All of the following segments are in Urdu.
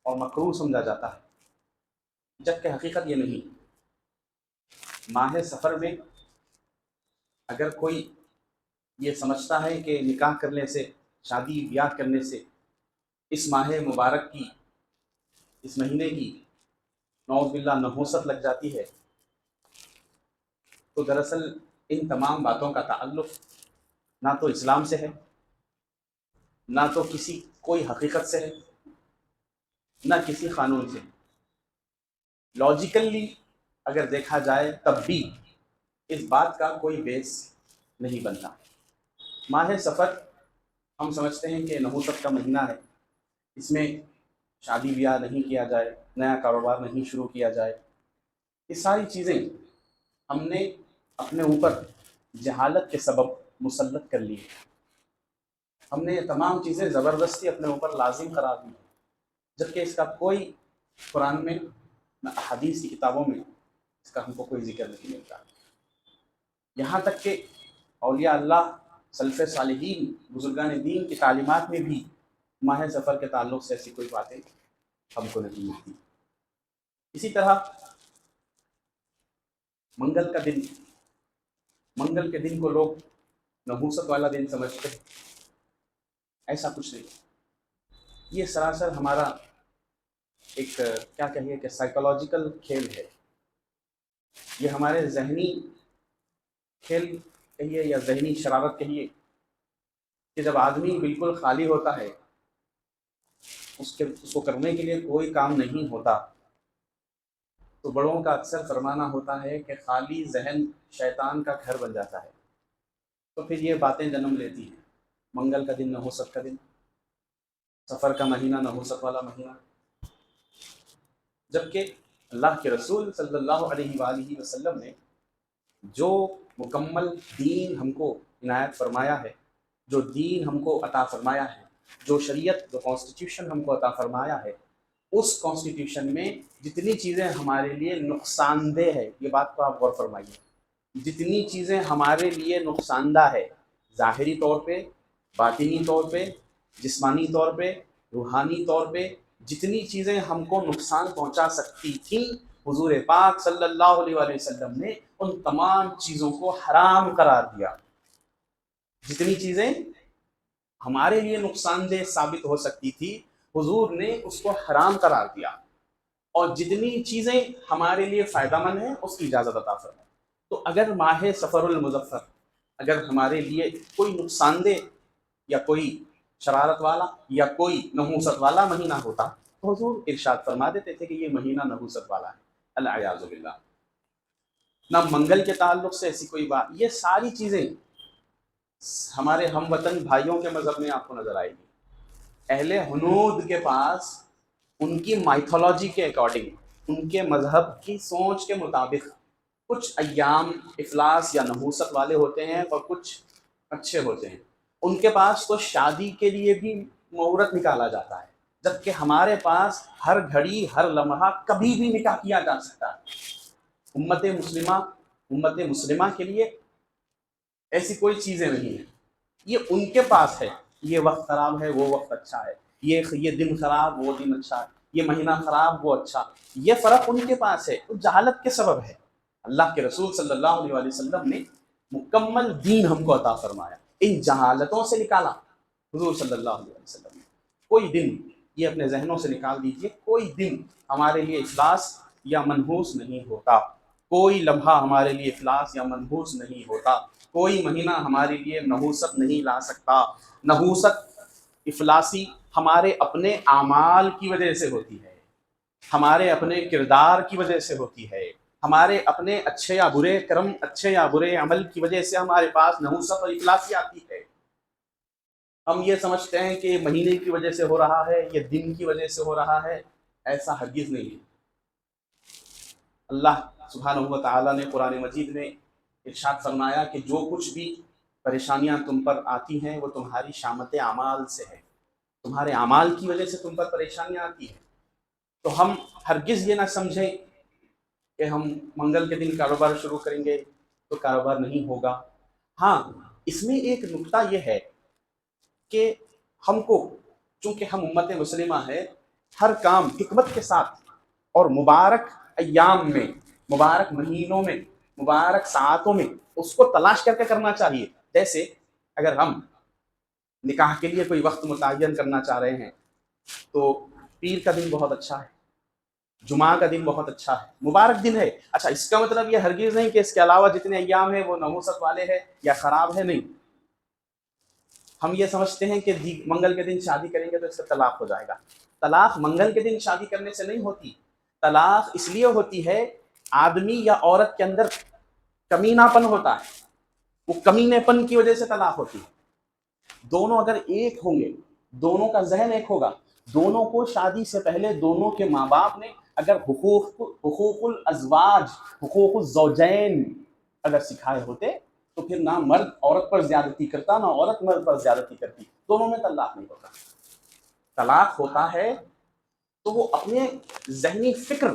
اور مکروہ سمجھا جاتا ہے، جبکہ حقیقت یہ نہیں۔ ماہ سفر میں اگر کوئی یہ سمجھتا ہے کہ نکاح کرنے سے، شادی بیاہ کرنے سے اس ماہ مبارک کی، اس مہینے کی نعوذ باللہ نحوست لگ جاتی ہے، تو دراصل ان تمام باتوں کا تعلق نہ تو اسلام سے ہے، نہ تو کسی کوئی حقیقت سے ہے، نہ کسی قانون سے۔ لاجیکلی اگر دیکھا جائے تب بھی اس بات کا کوئی بیس نہیں بنتا۔ ماہ سفر ہم سمجھتے ہیں کہ نحوست کا مہینہ ہے، اس میں شادی بیاہ نہیں کیا جائے، نیا کاروبار نہیں شروع کیا جائے۔ یہ ساری چیزیں ہم نے اپنے اوپر جہالت کے سبب مسلط کر لی ہے۔ ہم نے یہ تمام چیزیں زبردستی اپنے اوپر لازم قرار دی، جبکہ اس کا کوئی قرآن میں نہ احادیث کی کتابوں میں اس کا ہم کو کوئی ذکر نہیں ملتا۔ یہاں تک کہ اولیاء اللہ، سلف صالحین، بزرگان دین کی تعلیمات میں بھی ماہ سفر کے تعلق سے ایسی کوئی باتیں ہم کو نہیں ملتی۔ اسی طرح منگل کا دن، منگل کے دن کو لوگ نحوست والا دن سمجھتے ہیں، ایسا کچھ نہیں۔ یہ سراسر ہمارا ایک کیا کہیے کہ سائیکولوجیکل کھیل ہے، یہ ہمارے ذہنی کھیل کہیے یا ذہنی شرارت کہیے کہ جب آدمی بالکل خالی ہوتا ہے، اس کو کرنے کے لیے کوئی کام نہیں ہوتا، تو بڑوں کا اکثر فرمانا ہوتا ہے کہ خالی ذہن شیطان کا گھر بن جاتا ہے۔ تو پھر یہ باتیں جنم لیتی ہیں، منگل کا دن نحوست کا دن، سفر کا مہینہ نحوست والا مہینہ، جبکہ اللہ کے رسول صلی اللہ علیہ وآلہ وسلم نے جو مکمل دین ہم کو عنایت فرمایا ہے، جو دین ہم کو عطا فرمایا ہے، جو شریعت، جو کانسٹیٹیوشن ہم کو عطا فرمایا ہے، اس کانسٹیٹیوشن میں جتنی چیزیں ہمارے لیے نقصان دہ ہے، یہ بات کو آپ غور فرمائیے، جتنی چیزیں ہمارے لیے نقصان دہ ہے، ظاہری طور پہ، باطنی طور پہ، جسمانی طور پہ، روحانی طور پہ، جتنی چیزیں ہم کو نقصان پہنچا سکتی تھیں، حضور پاک صلی اللہ علیہ وآلہ وسلم نے ان تمام چیزوں کو حرام قرار دیا۔ جتنی چیزیں ہمارے لیے نقصان دہ ثابت ہو سکتی تھی، حضور نے اس کو حرام قرار دیا، اور جتنی چیزیں ہمارے لیے فائدہ مند ہیں اس کی اجازت عطا فرمائی۔ تو اگر ماہ سفر المظفر اگر ہمارے لیے کوئی نقصان دہ یا کوئی شرارت والا یا کوئی نحوست والا مہینہ ہوتا تو حضور ارشاد فرما دیتے تھے کہ یہ مہینہ نحوست والا ہے، العیاذ باللہ۔ نہ منگل کے تعلق سے ایسی کوئی بات، یہ ساری چیزیں ہمارے ہم وطن بھائیوں کے مذہب میں آپ کو نظر آئے گی۔ اہل ہنود کے پاس ان کی مائتھولوجی کے اکارڈنگ، ان کے مذہب کی سوچ کے مطابق کچھ ایام افلاس یا نحوست والے ہوتے ہیں اور کچھ اچھے ہوتے ہیں۔ ان کے پاس تو شادی کے لیے بھی مہورت نکالا جاتا ہے، جبکہ ہمارے پاس ہر گھڑی، ہر لمحہ، کبھی بھی نکاح کیا جا سکتا ہے۔ امت مسلمہ کے لیے ایسی کوئی چیزیں نہیں ہیں۔ یہ ان کے پاس ہے، یہ وقت خراب ہے، وہ وقت اچھا ہے، یہ دن خراب، وہ دن اچھا ہے، یہ مہینہ خراب، وہ اچھا، یہ فرق ان کے پاس ہے، وہ جہالت کے سبب ہے۔ اللہ کے رسول صلی اللہ علیہ وآلہ وسلم نے مکمل دین ہم کو عطا فرمایا، ان جہالتوں سے نکالا حضور صلی اللہ علیہ وسلم نے۔ کوئی دن، یہ اپنے ذہنوں سے نکال دیجئے، کوئی دن ہمارے لیے افلاس یا منحوس نہیں ہوتا، کوئی لمحہ ہمارے لیے افلاس یا منحوس نہیں ہوتا، کوئی مہینہ ہمارے لیے نحوست نہیں لا سکتا۔ نحوست، افلاسی ہمارے اپنے اعمال کی وجہ سے ہوتی ہے، ہمارے اپنے کردار کی وجہ سے ہوتی ہے، ہمارے اپنے اچھے یا برے کرم، اچھے یا برے عمل کی وجہ سے ہمارے پاس نحوست اور افلاسی آتی ہے۔ ہم یہ سمجھتے ہیں کہ یہ مہینے کی وجہ سے ہو رہا ہے، یہ دن کی وجہ سے ہو رہا ہے، ایسا ہرگز نہیں ہے۔ اللہ سبحانہ و تعالیٰ نے قرآن مجید میں ارشاد فرمایا کہ جو کچھ بھی پریشانیاں تم پر آتی ہیں وہ تمہاری شامت اعمال سے ہے، تمہارے اعمال کی وجہ سے تم پر پریشانیاں آتی ہیں۔ تو ہم ہرگز یہ نہ سمجھیں کہ ہم منگل کے دن کاروبار شروع کریں گے تو کاروبار نہیں ہوگا۔ ہاں، اس میں ایک نقطہ یہ ہے کہ ہم کو، چونکہ ہم امت مسلمہ ہے، ہر کام حکمت کے ساتھ اور مبارک ایام میں، مبارک مہینوں میں، مبارک ساعتوں میں اس کو تلاش کر کے کرنا چاہیے۔ جیسے اگر ہم نکاح کے لیے کوئی وقت متعین کرنا چاہ رہے ہیں تو پیر کا دن بہت اچھا ہے، جمعہ کا دن بہت اچھا ہے، مبارک دن ہے۔ اچھا، اس کا مطلب یہ ہرگز نہیں کہ اس کے علاوہ جتنے ایام ہیں وہ نحوست والے ہیں یا خراب ہے، نہیں۔ ہم یہ سمجھتے ہیں کہ منگل کے دن شادی کریں گے تو اس کا طلاق ہو جائے گا۔ طلاق منگل کے دن شادی کرنے سے نہیں ہوتی، طلاق اس لیے ہوتی ہے آدمی یا عورت کے اندر کمینہ پن ہوتا ہے، وہ کمینے پن کی وجہ سے طلاق ہوتی ہے۔ دونوں اگر ایک ہوں گے، دونوں کا ذہن ایک ہوگا، دونوں کو شادی سے پہلے دونوں کے ماں باپ نے اگر حقوق الازواج، حقوق الزوجین اگر سکھائے ہوتے تو پھر نہ مرد عورت پر زیادتی کرتا، نہ عورت مرد پر زیادتی کرتی، دونوں میں طلاق نہیں ہوتا۔ طلاق ہوتا ہے تو وہ اپنے ذہنی فکر،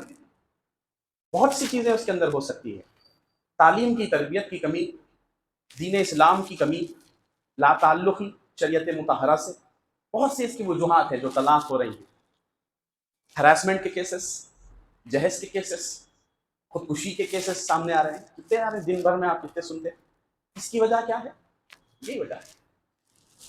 بہت سی چیزیں اس کے اندر ہو سکتی ہے، تعلیم کی، تربیت کی کمی، دین اسلام کی کمی، لا تعلقی شریعت مطہرہ سے، بہت سی اس کی وجوہات ہیں جو طلاق ہو رہی ہیں۔ ہراسمنٹ کے کیسز، جہیز کے کیسز، خودکشی کے کیسز سامنے آ رہے ہیں، کتنے آ رہے ہیں دن بھر میں، آپ کتنے سنتے ہیں؟ اس کی وجہ کیا ہے؟ یہی وجہ ہے۔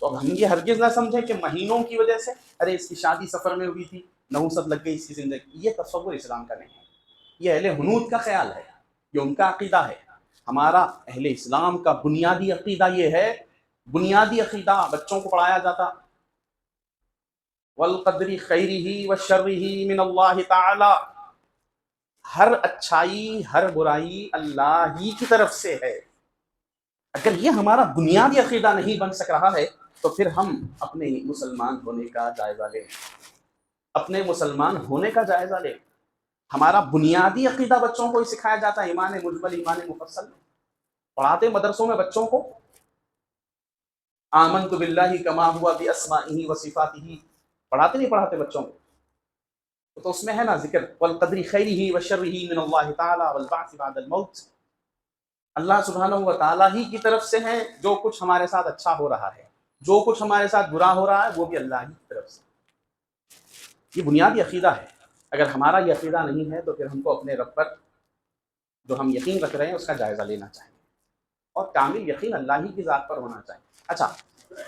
تو اب ہم یہ ہرگز نہ سمجھیں کہ مہینوں کی وجہ سے، ارے اس کی شادی سفر میں ہوئی تھی، نحوست لگ گئی اس کی زندگی، یہ تصور اسلام کا نہیں ہے، یہ اہل ہنود کا خیال ہے، یہ ان کا عقیدہ ہے۔ ہمارا اہل اسلام کا بنیادی عقیدہ یہ ہے، بنیادی عقیدہ بچوں کو پڑھایا جاتا، والقدر خیرہ وشرہ من اللہ تعالی، ہر اچھائی ہر برائی اللہ ہی کی طرف سے ہے۔ اگر یہ ہمارا بنیادی عقیدہ نہیں بن سک رہا ہے تو پھر ہم اپنے مسلمان ہونے کا جائزہ لیں، اپنے مسلمان ہونے کا جائزہ لیں۔ ہمارا بنیادی عقیدہ بچوں کو ہی سکھایا جاتا ہے، ایمان مجمل، ایمان مفصل پڑھاتے مدرسوں میں بچوں کو، آمنت باللہ کما ہوا باسمائہ وصفاتہ، پڑھاتے نہیں پڑھاتے بچوں کو؟ تو اس میں ہے نا ذکر والقدر خیرہ وشرہ من اللہ تعالی والبعث بعد الموت، اللہ سبحانہ و تعالیٰ ہی کی طرف سے ہے، جو کچھ ہمارے ساتھ اچھا ہو رہا ہے، جو کچھ ہمارے ساتھ برا ہو رہا ہے وہ بھی اللہ ہی کی طرف سے۔ یہ بنیادی عقیدہ ہے۔ اگر ہمارا یہ عقیدہ نہیں ہے تو پھر ہم کو اپنے رب پر جو ہم یقین رکھ رہے ہیں اس کا جائزہ لینا چاہیے، اور کامل یقین اللہ ہی کی ذات پر ہونا چاہیے۔ اچھا،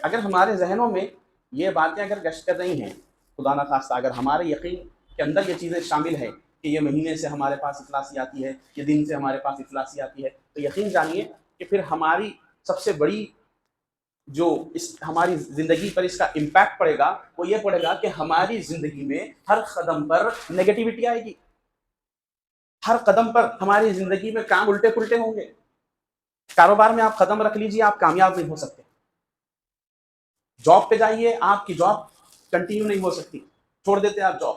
اگر ہمارے ذہنوں میں یہ باتیں اگر گشت کر رہی ہیں، خدا نہ خواستہ اگر ہمارے یقین کے اندر یہ چیزیں شامل ہیں کہ یہ مہینے سے ہمارے پاس افلاسی آتی ہے، یہ دن سے ہمارے پاس افلاسی آتی ہے، تو یقین جانیے کہ پھر ہماری سب سے بڑی جو ہماری زندگی پر اس کا امپیکٹ پڑے گا وہ یہ پڑے گا کہ ہماری زندگی میں ہر قدم پر نیگیٹیوٹی آئے گی، ہر قدم پر ہماری زندگی میں کام الٹے پلٹے ہوں گے۔ کاروبار میں آپ قدم رکھ لیجیے، آپ کامیاب نہیں ہو سکتے۔ جاب پہ جائیے، آپ کی جاب کنٹینیو نہیں ہو سکتی، چھوڑ دیتے آپ جاب۔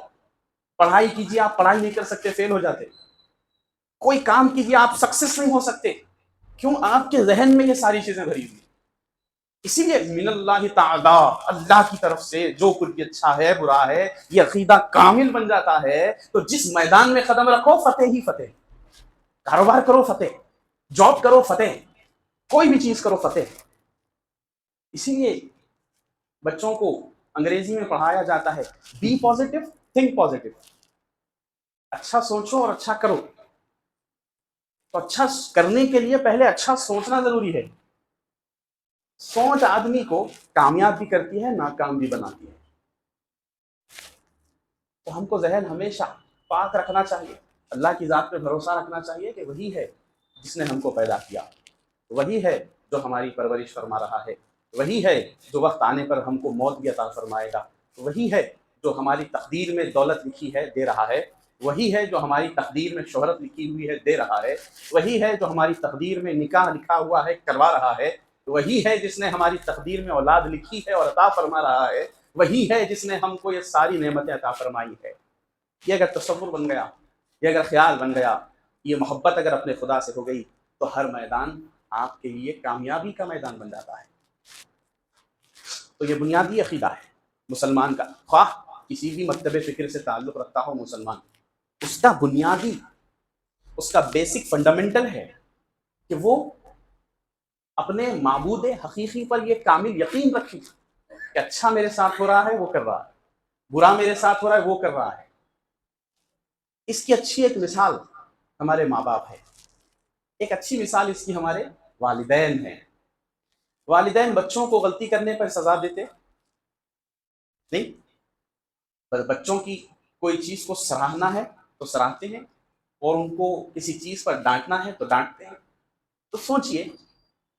پڑھائی کیجیے، آپ پڑھائی نہیں کر سکتے، فیل ہو جاتے۔ کوئی کام کیجیے، آپ سکسیس نہیں ہو سکتے، کیوں؟ آپ کے ذہن میں یہ ساری چیزیں بھری ہوئی۔ اسی لیے من اللہ تعالی، اللہ کی طرف سے جو کچھ بھی اچھا ہے برا ہے، یہ عقیدہ کامل بن جاتا ہے تو جس میدان میں قدم رکھو فتح ہی فتح۔ کاروبار کرو فتح، جاب کرو فتح، کوئی بھی چیز کرو فتح۔ اسی لیے بچوں کو انگریزی میں پڑھایا جاتا ہے بی پازیٹو، تھنک پازیٹو، اچھا سوچو اور اچھا کرو۔ تو اچھا کرنے کے لیے پہلے اچھا سوچنا ضروری ہے۔ سوچ آدمی کو کامیاب بھی کرتی ہے، ناکام بھی بناتی ہے۔ تو ہم کو ذہن ہمیشہ پاک رکھنا چاہیے، اللہ کی ذات پہ بھروسہ رکھنا چاہیے کہ وہی ہے جس نے ہم کو پیدا کیا، وہی ہے جو ہماری پرورش فرما رہا ہے، وہی ہے جو وقت آنے پر ہم کو موت بھی عطا فرمائے گا، وہی ہے جو ہماری تقدیر میں دولت لکھی ہے دے رہا ہے، وہی ہے جو ہماری تقدیر میں شہرت لکھی ہوئی ہے دے رہا ہے، وہی ہے جو ہماری تقدیر میں نکاح لکھا ہوا ہے کروا رہا ہے، وہی ہے جس نے ہماری تقدیر میں اولاد لکھی ہے اور عطا فرما رہا ہے، وہی ہے جس نے ہم کو یہ ساری نعمتیں عطا فرمائی ہے۔ یہ اگر تصور بن گیا، یہ اگر خیال بن گیا، یہ محبت اگر اپنے خدا سے ہو گئی تو ہر میدان آپ کے لیے کامیابی کا میدان بن جاتا ہے۔ تو یہ بنیادی عقیدہ ہے مسلمان کا، خواہ کسی بھی مکتب فکر سے تعلق رکھتا ہو مسلمان، اس کا بنیادی، اس کا بیسک فنڈامنٹل ہے کہ وہ اپنے معبود حقیقی پر یہ کامل یقین رکھے کہ اچھا میرے ساتھ ہو رہا ہے، وہ کر رہا ہے، برا میرے ساتھ ہو رہا ہے وہ کر رہا ہے. اس کی اچھی ایک مثال ہمارے ماں باپ ہے. ایک اچھی مثال اس کی ہمارے والدین ہیں. والدین بچوں کو غلطی کرنے پر سزا دیتے نہیں، بچوں کی کوئی چیز کو سراہنا ہے تو سراہتے ہیں، اور ان کو کسی چیز پر ڈانٹنا ہے تو ڈانٹتے ہیں. تو سوچئے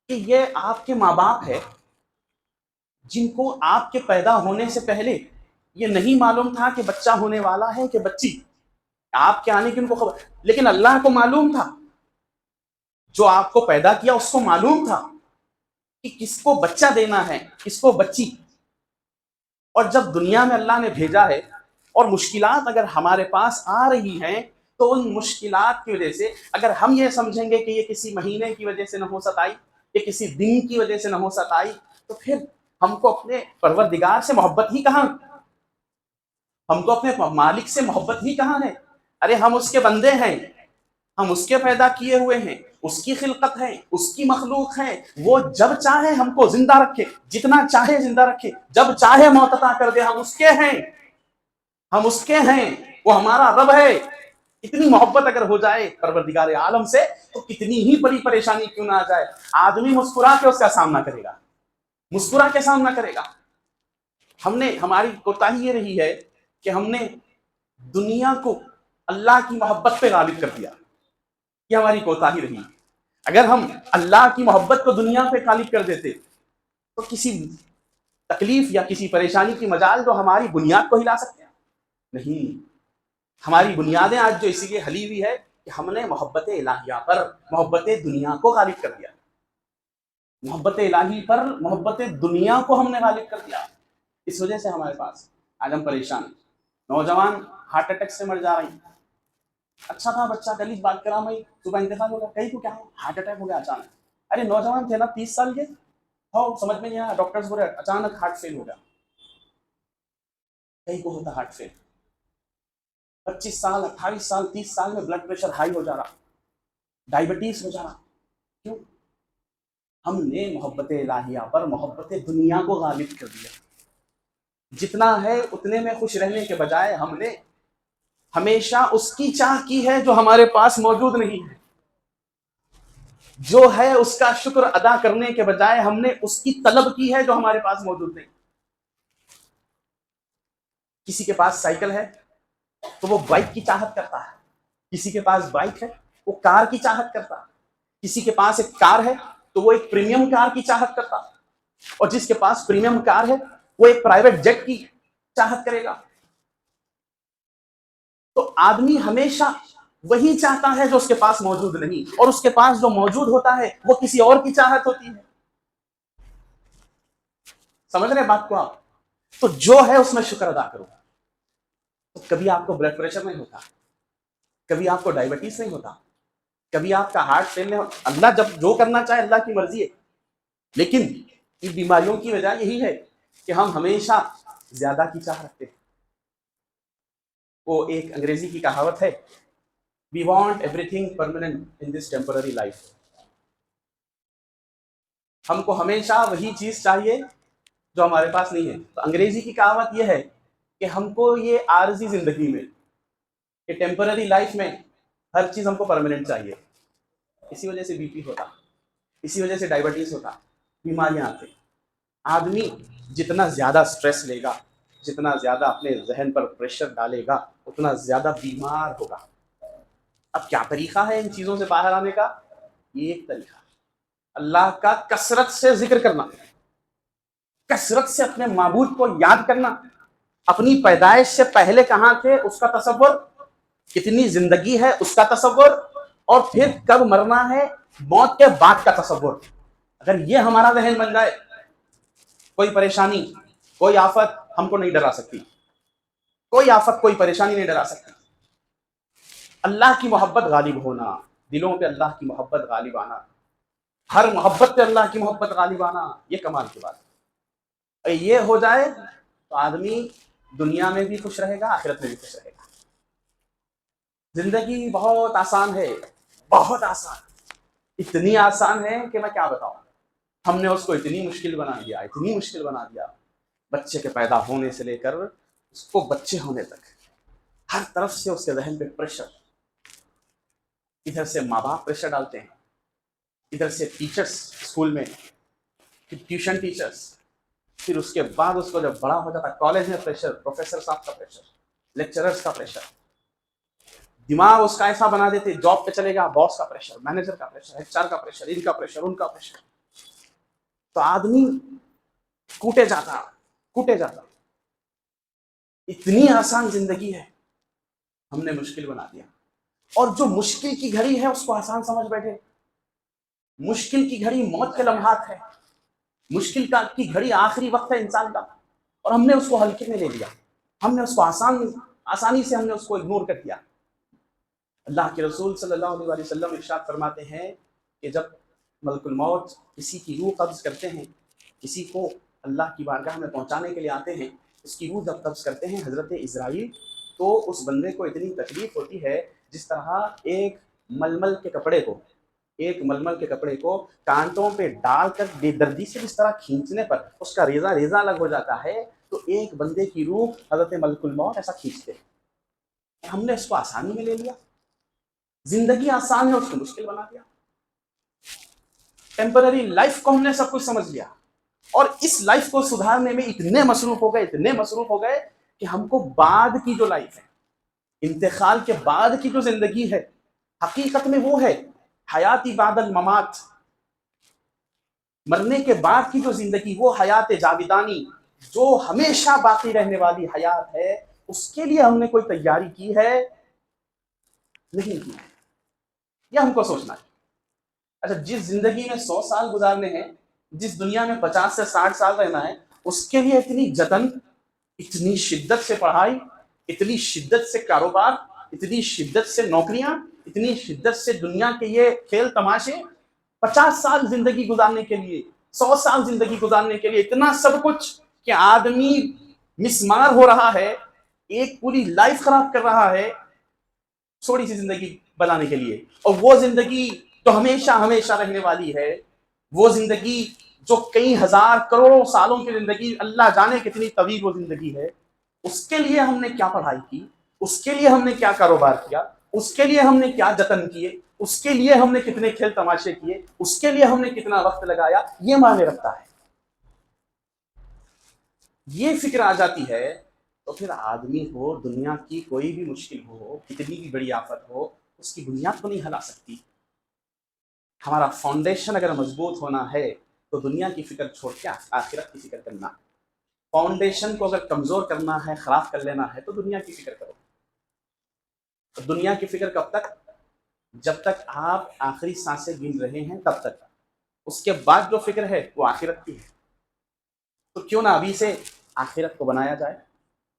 کہ یہ آپ کے ماں باپ ہے جن کو آپ کے پیدا ہونے سے پہلے یہ نہیں معلوم تھا کہ بچہ ہونے والا ہے کہ بچی. آپ کے آنے کی ان کو خبر، لیکن اللہ کو معلوم تھا. جو آپ کو پیدا کیا اس کو معلوم تھا کہ کس کو بچہ دینا ہے کس کو بچی. اور جب دنیا میں اللہ نے بھیجا ہے اور مشکلات اگر ہمارے پاس آ رہی ہیں تو ان مشکلات کی وجہ سے اگر ہم یہ سمجھیں گے کہ یہ کسی مہینے کی وجہ سے نہ ہو سک آئی، یہ کسی دن کی وجہ سے نہ ہو سک آئی، تو پھر ہم کو اپنے پروردگار سے محبت ہی کہاں، ہم کو اپنے مالک سے محبت ہی کہاں ہے. ارے ہم اس کے بندے ہیں، ہم اس کے پیدا کیے ہوئے ہیں، اس کی خلقت ہے، اس کی مخلوق ہے. وہ جب چاہے ہم کو زندہ رکھے، جتنا چاہے زندہ رکھے، جب چاہے موت عطا کر دے. ہم اس کے ہیں، ہم اس کے ہیں، وہ ہمارا رب ہے. اتنی محبت اگر ہو جائے پروردگار عالم سے تو کتنی ہی بڑی پریشانی کیوں نہ آ جائے، آدمی مسکرا کے اس کا سامنا کرے گا، مسکرا کے سامنا کرے گا. ہماری کوتاہی یہ رہی ہے کہ ہم نے دنیا کو اللہ کی محبت پہ غالب کر دیا. یہ ہماری کوتاہی رہی. اگر ہم اللہ کی محبت کو دنیا پہ غالب کر دیتے تو کسی تکلیف یا کسی پریشانی کی مجال جو ہماری بنیاد کو ہلا سکتے ہیں نہیں. ہماری بنیادیں آج جو اسی لیے ہلی ہوئی ہے کہ ہم نے محبت الہیہ پر محبت دنیا کو غالب کر دیا. محبت الہی پر محبت دنیا کو ہم نے غالب کر دیا. اس وجہ سے ہمارے پاس آج ہم پریشان. نوجوان ہارٹ اٹیک سے مر جا رہے ہیں. اچھا تھا بچہ کل ہی بات کرا، میں صبح انتقال ہو گیا، کہیں تو کیا ہارٹ اٹیک ہو گیا اچانک. ارے نوجوان تھے نا 30 سال کے، ہو سمجھ میں نہیں آیا، ڈاکٹرز بولے اچانک ہارٹ فیل ہو گیا. کہیں کو ہوتا ہارٹ فیل. 25 سال 28 سال 30 سال میں بلڈ پریشر ہائی ہو جا رہا، ڈائبٹیز ہو جا رہا. کیوں؟ ہم نے محبت الہیہ پر محبت دنیا کو غالب کر دیا. جتنا ہے اتنے میں خوش رہنے کے بجائے ہم نے ہمیشہ اس کی چاہ کی ہے جو ہمارے پاس موجود نہیں ہے. جو ہے اس کا شکر ادا کرنے کے بجائے ہم نے اس کی طلب کی ہے جو ہمارے پاس موجود نہیں. کسی کے پاس سائیکل ہے تو وہ بائک کی چاہت کرتا ہے، کسی کے پاس بائک ہے وہ کار کی چاہت کرتا ہے، کسی کے پاس ایک کار ہے تو وہ ایک پریمیم کار کی چاہت کرتا ہے، اور جس کے پاس پریمیم کار ہے وہ ایک پرائیویٹ جیٹ کی چاہت کرے گا. تو آدمی ہمیشہ وہی چاہتا ہے جو اس کے پاس موجود نہیں، اور اس کے پاس جو موجود ہوتا ہے وہ کسی اور کی چاہت ہوتی ہے. سمجھ رہے بات کو آپ؟ تو جو ہے اس میں شکر ادا کرو. تو کبھی آپ کو بلڈ پریشر نہیں ہوتا، کبھی آپ کو ڈائبٹیز نہیں ہوتا، کبھی آپ کا ہارٹ فیل نہیں ہوتا. اللہ جب جو کرنا چاہے اللہ کی مرضی ہے. لیکن ان بیماریوں کی وجہ یہی ہے کہ ہم ہمیشہ زیادہ کی چاہ رکھتے ہیں. وہ ایک انگریزی کی کہاوت ہے، we want everything permanent in this temporary life. ہم کو ہمیشہ وہی چیز چاہیے جو ہمارے پاس نہیں ہے. تو انگریزی کی کہاوت یہ ہے کہ ہم کو یہ عارضی زندگی میں، کہ ٹیمپرری لائف میں ہر چیز ہم کو پرماننٹ چاہیے. اسی وجہ سے بی پی ہوتا، اسی وجہ سے ڈائبٹیز ہوتا، بیماریاں آتی. آدمی جتنا زیادہ سٹریس لے گا، جتنا زیادہ اپنے ذہن پر پریشر ڈالے گا، اتنا زیادہ بیمار ہوگا. اب کیا طریقہ ہے ان چیزوں سے باہر آنے کا؟ یہ ایک طریقہ اللہ کا کثرت سے ذکر کرنا، کثرت سے اپنے معبود کو یاد کرنا. اپنی پیدائش سے پہلے کہاں تھے اس کا تصور، کتنی زندگی ہے اس کا تصور، اور پھر کب مرنا ہے موت کے بعد کا تصور. اگر یہ ہمارا ذہن بن جائے، کوئی پریشانی کوئی آفت ہم کو نہیں ڈرا سکتی، کوئی آفت کوئی پریشانی نہیں ڈرا سکتی. اللہ کی محبت غالب ہونا، دلوں پہ اللہ کی محبت غالب آنا، ہر محبت پہ اللہ کی محبت غالب آنا، یہ کمال کی بات ہے. یہ ہو جائے تو آدمی دنیا میں بھی خوش رہے گا، آخرت میں بھی خوش رہے گا. زندگی بہت آسان ہے، بہت آسان، اتنی آسان ہے کہ میں کیا بتاؤں. ہم نے اس کو اتنی مشکل بنا دیا، اتنی مشکل بنا دیا. بچے کے پیدا ہونے سے لے کر اس کو بچے ہونے تک ہر طرف سے اس کے ذہن پہ پریشر، ادھر سے ماں باپ پریشر ڈالتے ہیں، ادھر سے ٹیچرس اسکول میں، پھر ٹیوشن ٹیچرس، پھر اس کے بعد اس کو جب بڑا ہو جاتا کالج میں پریشر، پروفیسر صاحب کا پریشر، لیکچررس کا پریشر، دماغ اس کا ایسا بنا دیتے جاب پہ چلے گا، باس کا پریشر، مینیجر کا پریشر، ایچ آر کا پریشر، ان کا پریشر، ان کا پریشر، تو آدمی کوٹے جاتا کوٹے جاتا۔ اتنی آسان زندگی ہے، ہم نے مشکل بنا دیا، اور جو مشکل کی گھڑی ہے اس کو آسان سمجھ بیٹھے۔ مشکل کی گھڑی موت کے لمحات ہے، مشکل کی گھڑی آخری وقت ہے انسان کا، اور ہم نے اس کو ہلکے میں لے لیا، ہم نے اس کو آسانی سے ہم نے اس کو اگنور کر دیا۔ اللہ کے رسول صلی اللہ علیہ وسلم ارشاد فرماتے ہیں کہ جب ملک الموت کسی کی روح قبض کرتے ہیں، کسی کو اللہ کی بارگاہ میں پہنچانے کے لیے آتے ہیں، اس کی روح جب قبض کرتے ہیں حضرت اسرائیل، تو اس بندے کو اتنی تکلیف ہوتی ہے جس طرح ایک ململ کے کپڑے کو کانٹوں پہ ڈال کر بے دردی سے اس طرح کھینچنے پر اس کا ریزہ ریزہ الگ ہو جاتا ہے، تو ایک بندے کی روح حضرت ملک الموت ایسا کھینچتے ہیں۔ ہم نے اس کو آسانی میں لے لیا، زندگی آسان ہے اس کو مشکل بنا دیا، ٹیمپرری لائف کو ہم نے سب کچھ سمجھ لیا، اور اس لائف کو سدھارنے میں اتنے مصروف ہو گئے کہ ہم کو بعد کی جو لائف ہے، انتقال کے بعد کی جو زندگی ہے، حقیقت میں وہ ہے حیاتی بعد الممات، مرنے کے بعد کی جو زندگی، وہ حیات جاویدانی، جو ہمیشہ باقی رہنے والی حیات ہے، اس کے لیے ہم نے کوئی تیاری کی ہے؟ نہیں کی، یہ ہم کو سوچنا ہے۔ اچھا، جس زندگی میں 100 سال گزارنے ہیں، جس دنیا میں 50 سے 60 سال رہنا ہے، اس کے لیے اتنی جتن، اتنی شدت سے پڑھائی، اتنی شدت سے کاروبار، اتنی شدت سے نوکریاں، اتنی شدت سے دنیا کے یہ کھیل تماشے، 50 سال زندگی گزارنے کے لیے، 100 سال زندگی گزارنے کے لیے اتنا سب کچھ کہ آدمی مسمار ہو رہا ہے، ایک پوری لائف خراب کر رہا ہے تھوڑی سی زندگی بنانے کے لیے، اور وہ زندگی جو ہمیشہ ہمیشہ رہنے والی ہے، وہ زندگی جو کئی ہزار کروڑوں سالوں کی زندگی، اللہ جانے کتنی طویل وہ زندگی ہے، اس کے لیے ہم نے کیا پڑھائی کی، اس کے لیے ہم نے کیا کاروبار کیا، اس کے لیے ہم نے کیا جتن کیے، اس کے لیے ہم نے کتنے کھیل تماشے کیے، اس کے لیے ہم نے کتنا وقت لگایا، یہ معنی رکھتا ہے۔ یہ فکر آ جاتی ہے تو پھر آدمی کو دنیا کی کوئی بھی مشکل ہو، کتنی بھی بڑی آفت ہو، اس کی بنیاد کو نہیں ہلا سکتی۔ ہمارا فاؤنڈیشن اگر مضبوط ہونا ہے تو دنیا کی فکر چھوڑ کے آخرت کی فکر کرنا، فاؤنڈیشن کو اگر کمزور کرنا ہے، خراب کر لینا ہے، تو دنیا کی فکر کرو۔ دنیا کی فکر کب تک؟ جب تک آپ آخری سانسیں گن رہے ہیں تب تک، اس کے بعد جو فکر ہے وہ آخرت کی ہے۔ تو کیوں نہ ابھی سے آخرت کو بنایا جائے،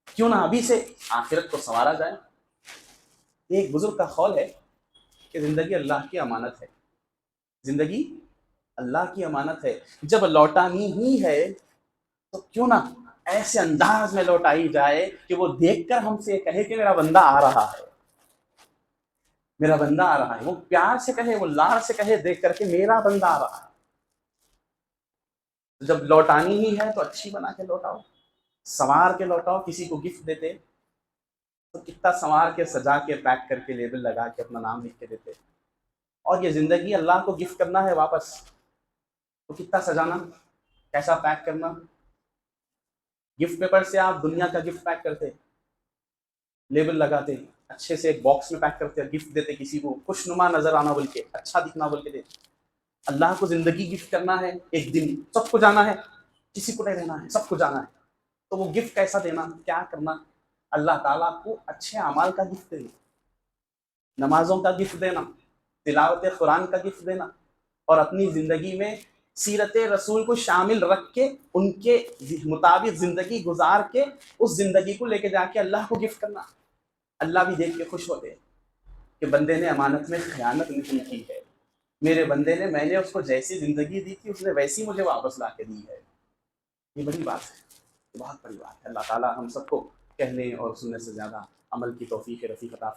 کیوں نہ ابھی سے آخرت کو سنوارا جائے۔ ایک بزرگ کا قول ہے کہ زندگی اللہ کی امانت ہے، زندگی اللہ کی امانت ہے، جب لوٹانی ہی ہے تو کیوں نہ ایسے انداز میں لوٹائی جائے کہ وہ دیکھ کر ہم سے کہے کہ میرا بندہ آ رہا ہے، میرا بندہ آ رہا ہے، وہ پیار سے کہے، وہ لاڑ سے کہے دیکھ کر کے میرا بندہ آ رہا ہے۔ جب لوٹانی ہی ہے تو اچھی بنا کے لوٹاؤ، سنوار کے لوٹاؤ۔ کسی کو گفٹ دیتے تو کتنا سنوار کے، سجا کے، پیک کر کے، لیبل لگا کے اپنا نام لکھ کے دیتے، اور یہ زندگی اللہ کو گفٹ کرنا ہے واپس، تو کتنا سجانا، کیسا پیک کرنا۔ گفٹ پیپر سے آپ دنیا کا گفٹ پیک کرتے، لیبل لگاتے، اچھے سے ایک باکس میں پیک کرتے، گفٹ دیتے کسی کو، خوشنما نظر آنا بول کے، اچھا دکھنا بول کے دیتے۔ اللہ کو زندگی گفٹ کرنا ہے، ایک دن سب کو جانا ہے، کسی کو نہیں رہنا ہے، سب کو جانا ہے، تو وہ گفٹ کیسا دینا، کیا کرنا؟ اللہ تعالیٰ کو اچھے اعمال کا گفٹ دینا، نمازوں کا گفٹ دینا، تلاوت قرآن کا گفٹ دینا، اور اپنی زندگی میں سیرت رسول کو شامل رکھ کے ان کے مطابق زندگی گزار کے اس زندگی کو لے کے جا کے اللہ کو گفٹ کرنا۔ اللہ بھی دیکھ کے خوش ہوتے کہ بندے نے امانت میں خیانت نہیں کی ہے، میرے بندے نے، میں نے اس کو جیسی زندگی دی تھی اس نے ویسی مجھے واپس لا کے دی ہے۔ یہ بڑی بات ہے، یہ بہت بڑی بات ہے۔ اللہ تعالیٰ ہم سب کو کہنے اور سننے سے زیادہ عمل کی توفیق رفیق عطا فرمائے۔